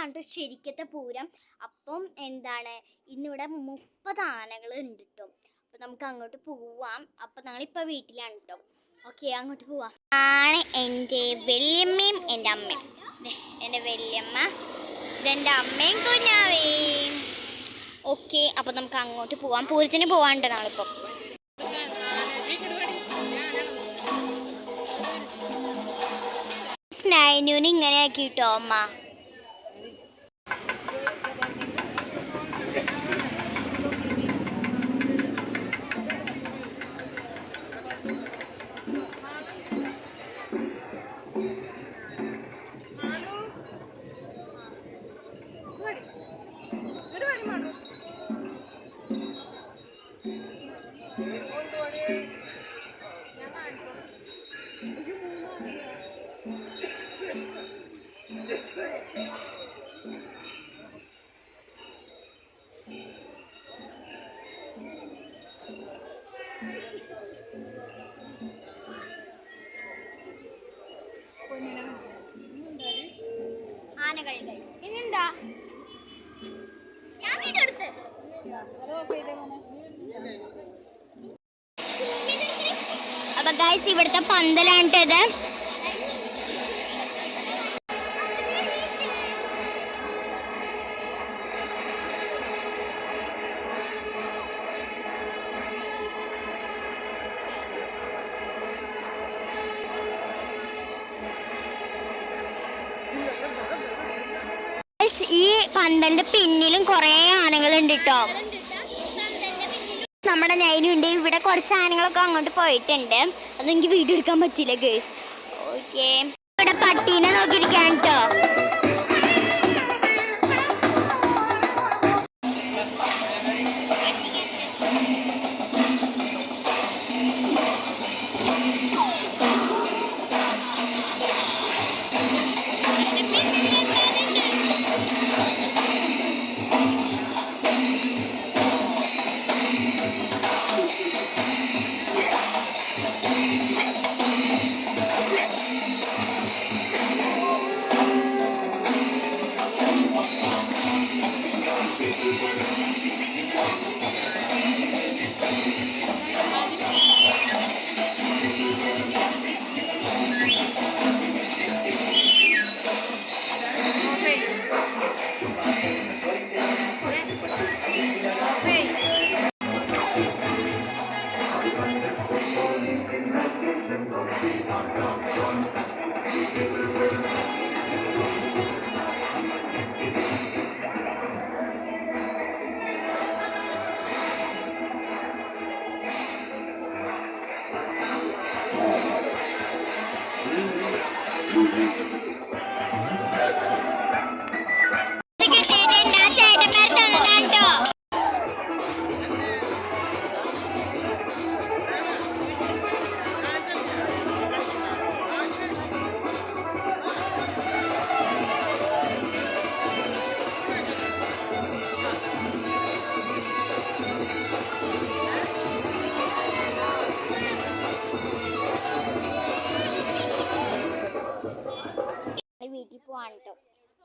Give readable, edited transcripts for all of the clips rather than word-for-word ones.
ഇതാണ് ശരിക്കത്തെ പൂരം. അപ്പം എന്താണ് ഇന്നിവിടെ 30 ആനകൾ ഉണ്ട് കേട്ടോ. അപ്പം നമുക്ക് അങ്ങോട്ട് പോവാം. അപ്പം ഞങ്ങളിപ്പോൾ വീട്ടിലാണ് കേട്ടോ. ഓക്കെ, അങ്ങോട്ട് പോവാം. ആണ് എൻ്റെ വല്യമ്മയും എൻ്റെ അമ്മയും. എൻ്റെ വല്യമ്മ, ഇതെൻ്റെ അമ്മയും കുഞ്ഞാവേയും. ഓക്കെ, അപ്പം നമുക്ക് അങ്ങോട്ട് പോവാം. പൂരത്തിന് പോവാണ്ട് നാളിപ്പം. സ്നൈനൂന് ഇങ്ങനെ ആക്കി കിട്ടോ അമ്മ. അപ്പൊ ഗൈസ്, ഇവിടുത്തെ പന്തലാണിട്ടത്. ഈ പന്തലിന്റെ പിന്നിലും കുറേ ആനകളുണ്ട് കേട്ടോ. നമ്മുടെ നൈനുണ്ട്. ഇവിടെ കുറച്ച് ആനകളൊക്കെ അങ്ങോട്ട് പോയിട്ടുണ്ട്. അതെനിക്ക് വീഡിയോ എടുക്കാൻ പറ്റില്ല ഗേസ്. ഓക്കെ, ഇവിടെ പട്ടീനെ നോക്കിയിരിക്കാൻ കേട്ടോ.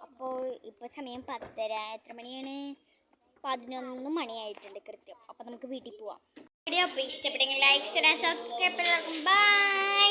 അപ്പോൾ ഇപ്പോൾ സമയം 10:30. എത്ര മണിയാണ്? 11 മണിയായിട്ടുണ്ട് കൃത്യം. അപ്പോൾ നമുക്ക് വീട്ടിൽ പോവാം. വീഡിയോ അപ്പോൾ ഇഷ്ടപ്പെട്ടെങ്കിൽ ലൈക്ക്, ഷെയർ, സബ്സ്ക്രൈബ്. ബൈ.